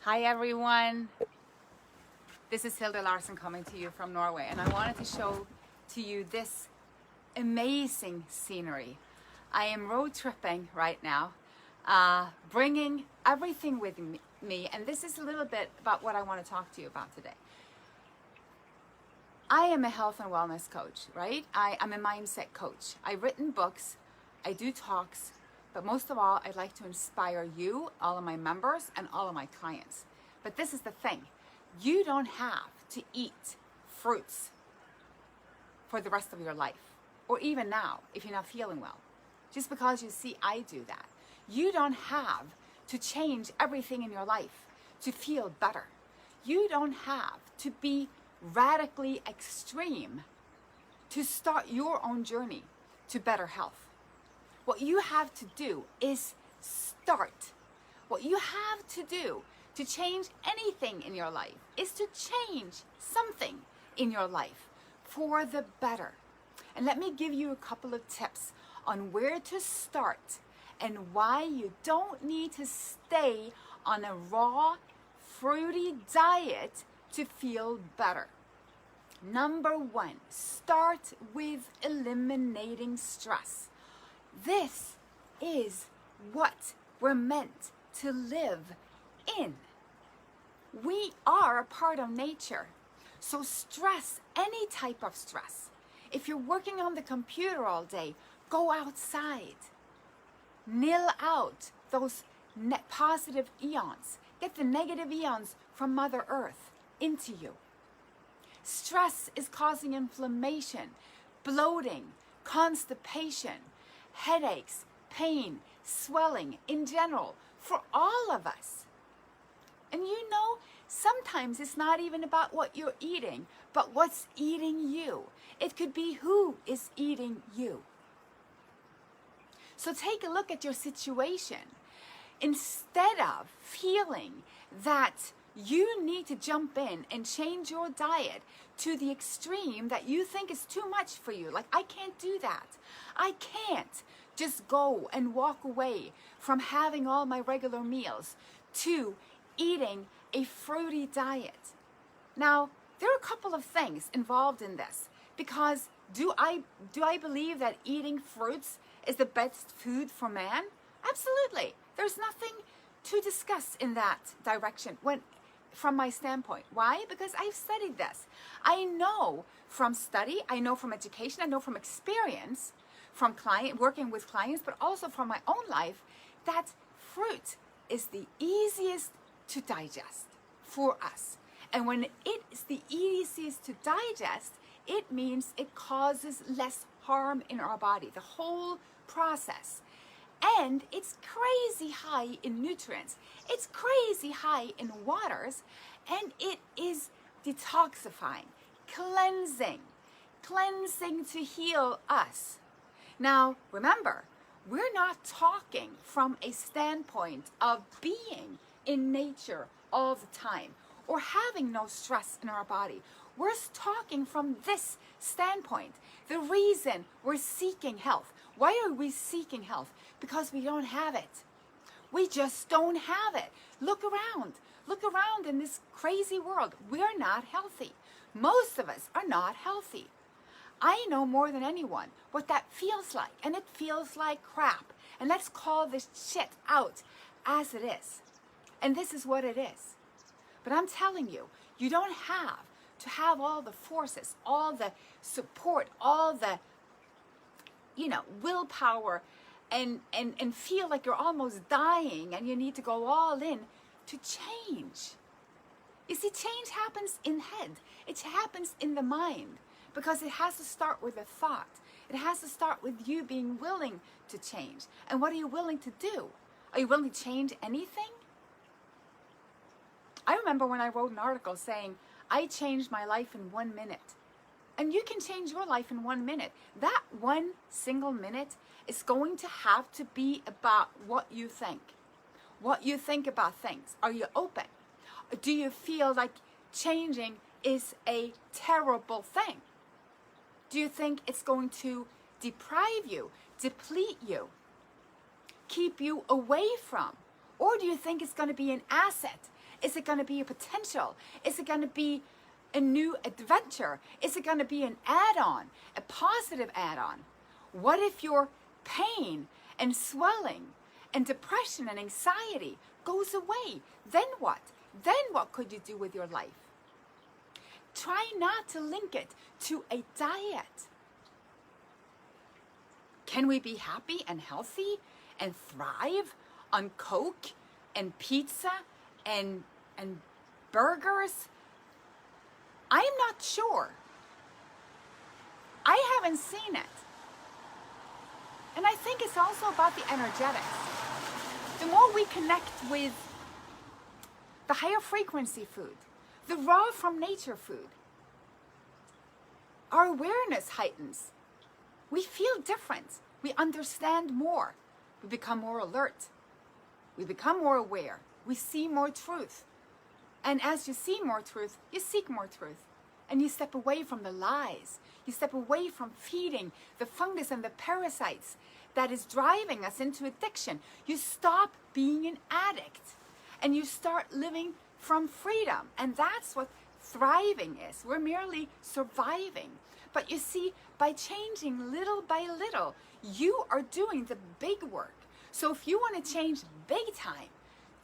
Hi everyone, this is Hilde Larsen coming to you from Norway, and I wanted to show to you this amazing scenery. I am road tripping right now, bringing everything with me, and this is a little bit about what I want to talk to you about today. I am a health and wellness coach, right? I'm a mindset coach. I've written books, I do talks, but most of all, I'd like to inspire you, all of my members, and all of my clients. But this is the thing. You don't have to eat fruits for the rest of your life, or even now, if you're not feeling well. Just because you see I do that. You don't have to change everything in your life to feel better. You don't have to be radically extreme to start your own journey to better health. What you have to do is start. What you have to do to change anything in your life is to change something in your life for the better. And let me give you a couple of tips on where to start and why you don't need to stay on a raw, fruity diet to feel better. Number one, start with eliminating stress. This is what we're meant to live in. We are a part of nature. So stress, any type of stress. If you're working on the computer all day, go outside. Nil out those positive ions. Get the negative ions from Mother Earth into you. Stress is causing inflammation, bloating, constipation, headaches, pain, swelling in general for all of us. And you know, sometimes it's not even about what you're eating, but what's eating you. It could be who is eating you. So take a look at your situation. Instead of feeling that you need to jump in and change your diet to the extreme that you think is too much for you. Like, I can't do that. I can't just go and walk away from having all my regular meals to eating a fruity diet. Now, there are a couple of things involved in this, because do I believe that eating fruits is the best food for man? Absolutely. There's nothing to discuss in that direction from my standpoint. Why? Because I've studied this. I know from study, I know from education, I know from experience, from working with clients, but also from my own life, that fruit is the easiest to digest for us. And when it is the easiest to digest, it means it causes less harm in our body, the whole process. And it's crazy high in nutrients. It's crazy high in waters, and it is detoxifying, cleansing to heal us. Now, remember, we're not talking from a standpoint of being in nature all the time or having no stress in our body. We're talking from this standpoint. The reason we're seeking health. Why are we seeking health? Because we don't have it. We just don't have it. Look around. Look around in this crazy world. We're not healthy. Most of us are not healthy. I know more than anyone what that feels like, and it feels like crap. And let's call this shit out as it is. And this is what it is. But I'm telling you, you don't have to have all the forces, all the support, all the, willpower, and feel like you're almost dying and you need to go all in to change. You see, change happens in head. It happens in the mind, because it has to start with a thought. It has to start with you being willing to change. And what are you willing to do? Are you willing to change anything? I remember when I wrote an article saying, I changed my life in 1 minute. And you can change your life in 1 minute. That one single minute is going to have to be about what you think. What you think about things. Are you open? Do you feel like changing is a terrible thing? Do you think it's going to deprive you, deplete you, keep you away from? Or do you think it's going to be an asset, Is it going to be a potential? Is it going to be a new adventure? Is it going to be an add-on, a positive add-on? What if your pain and swelling and depression and anxiety goes away? Then what? Then what could you do with your life? Try not to link it to a diet. Can we be happy and healthy and thrive on Coke and pizza and burgers? I'm not sure. I haven't seen it. And I think it's also about the energetics. The more we connect with the higher frequency food, the raw from nature food, our awareness heightens. We feel different. We understand more. We become more alert. We become more aware. We see more truth. And as you see more truth, you seek more truth. And you step away from the lies. You step away from feeding the fungus and the parasites that is driving us into addiction. You stop being an addict. And you start living from freedom. And that's what thriving is. We're merely surviving. But you see, by changing little by little, you are doing the big work. So if you want to change big time,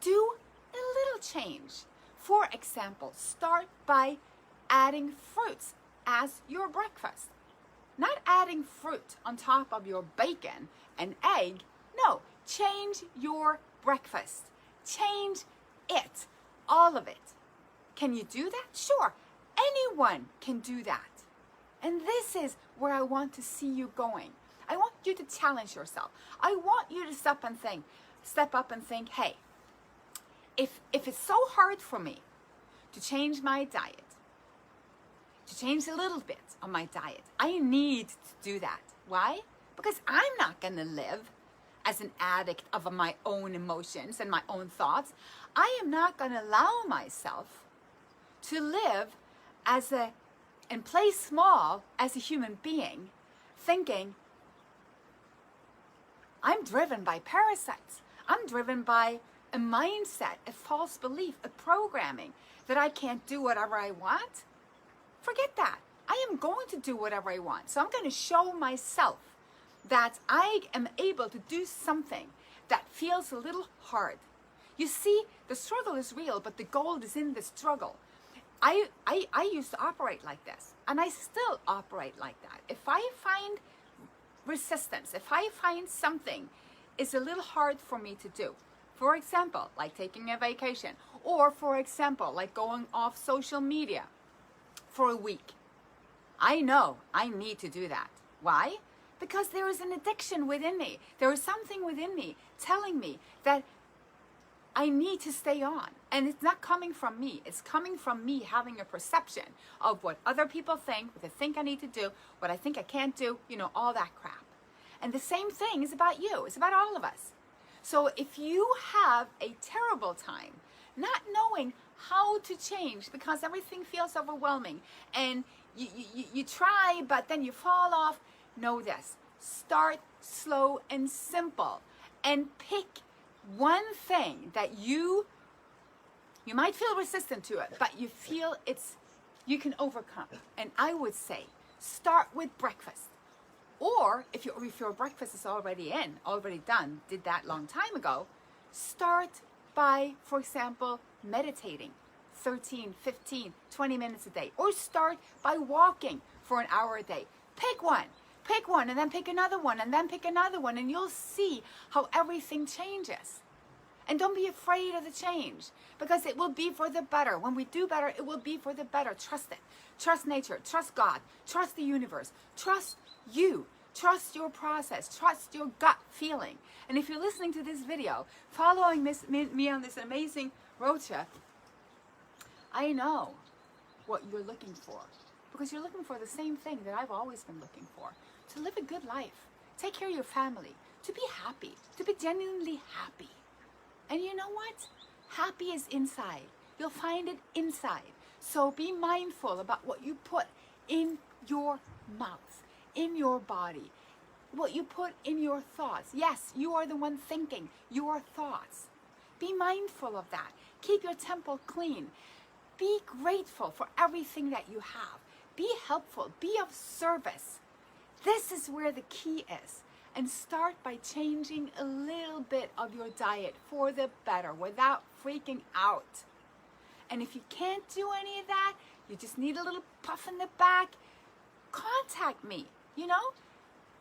do a little change. For example, start by adding fruits as your breakfast. Not adding fruit on top of your bacon and egg. No, change your breakfast. Change it, all of it. Can you do that? Sure, anyone can do that. And this is where I want to see you going. I want you to challenge yourself. I want you to step up and think, hey, if it's so hard for me to change my diet, to change a little bit of my diet, I need to do that. Why? Because I'm not going to live as an addict of my own emotions and my own thoughts. I am not going to allow myself to live and play small as a human being, thinking, I'm driven by parasites. I'm driven by a mindset, a false belief, a programming that I can't do whatever I want. Forget that. I am going to do whatever I want. So I'm going to show myself that I am able to do something that feels a little hard. You see, the struggle is real, but the gold is in the struggle. I used to operate like this, and I still operate like that. If I find resistance, if I find something is a little hard for me to do, for example, like taking a vacation, or for example, like going off social media for a week, I know I need to do that. Why? Because there is an addiction within me. There is something within me telling me that I need to stay on. And it's not coming from me. It's coming from me having a perception of what other people think, what they think I need to do, what I think I can't do, all that crap. And the same thing is about you. It's about all of us. So if you have a terrible time not knowing how to change because everything feels overwhelming and you try but then you fall off, know this. Start slow and simple and pick one thing that you might feel resistant to it, but you feel you can overcome. And I would say start with breakfast. Or if your breakfast is already done, did that long time ago, start by, for example, meditating 13, 15, 20 minutes a day. Or start by walking for an hour a day. Pick one and then pick another one and then pick another one, and you'll see how everything changes. And don't be afraid of the change, because it will be for the better. When we do better, it will be for the better. Trust it. Trust nature. Trust God. Trust the universe. Trust you. Trust your process. Trust your gut feeling. And if you're listening to this video, following me on this amazing road trip, I know what you're looking for. Because you're looking for the same thing that I've always been looking for. To live a good life. Take care of your family. To be happy. To be genuinely happy. And you know what? Happy is inside. You'll find it inside. So be mindful about what you put in your mouth, in your body, what you put in your thoughts. Yes, you are the one thinking your thoughts. Be mindful of that. Keep your temple clean. Be grateful for everything that you have. Be helpful. Be of service. This is where the key is. And start by changing a little bit of your diet for the better without freaking out. And if you can't do any of that, you just need a little puff in the back, contact me,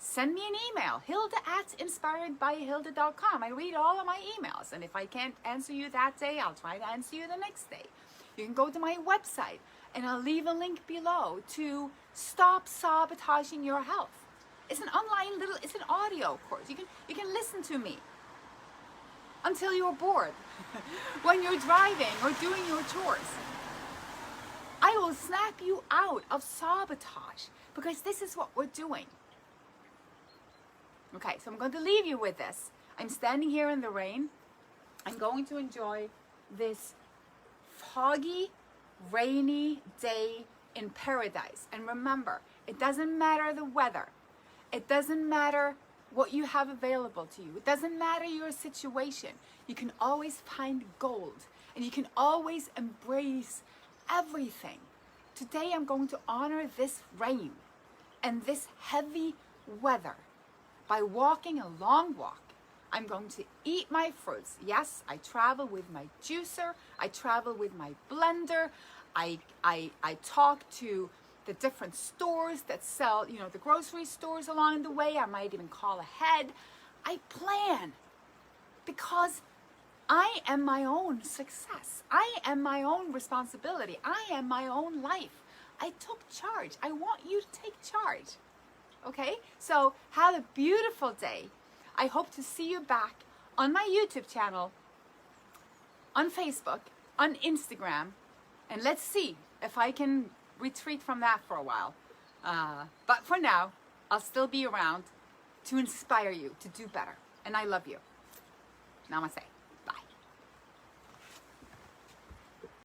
Send me an email, hilde@inspiredbyhilde.com. I read all of my emails, and if I can't answer you that day, I'll try to answer you the next day. You can go to my website, and I'll leave a link below to stop sabotaging your health. It's an online it's an audio course. You can listen to me until you're bored when you're driving or doing your chores. I will snap you out of sabotage because this is what we're doing. Okay, so I'm going to leave you with this. I'm standing here in the rain. I'm going to enjoy this foggy, rainy day in paradise. And remember, it doesn't matter the weather. It doesn't matter what you have available to you. It doesn't matter your situation. You can always find gold, and you can always embrace everything. Today I'm going to honor this rain and this heavy weather by walking a long walk. I'm going to eat my fruits. Yes, I travel with my juicer. I travel with my blender. I talk to the different stores that sell, the grocery stores along the way. I might even call ahead. I plan because I am my own success. I am my own responsibility. I am my own life. I took charge. I want you to take charge. Okay? So have a beautiful day. I hope to see you back on my YouTube channel, on Facebook, on Instagram, and let's see if I can retreat from that for a while. But for now, I'll still be around to inspire you to do better. And I love you. Namaste.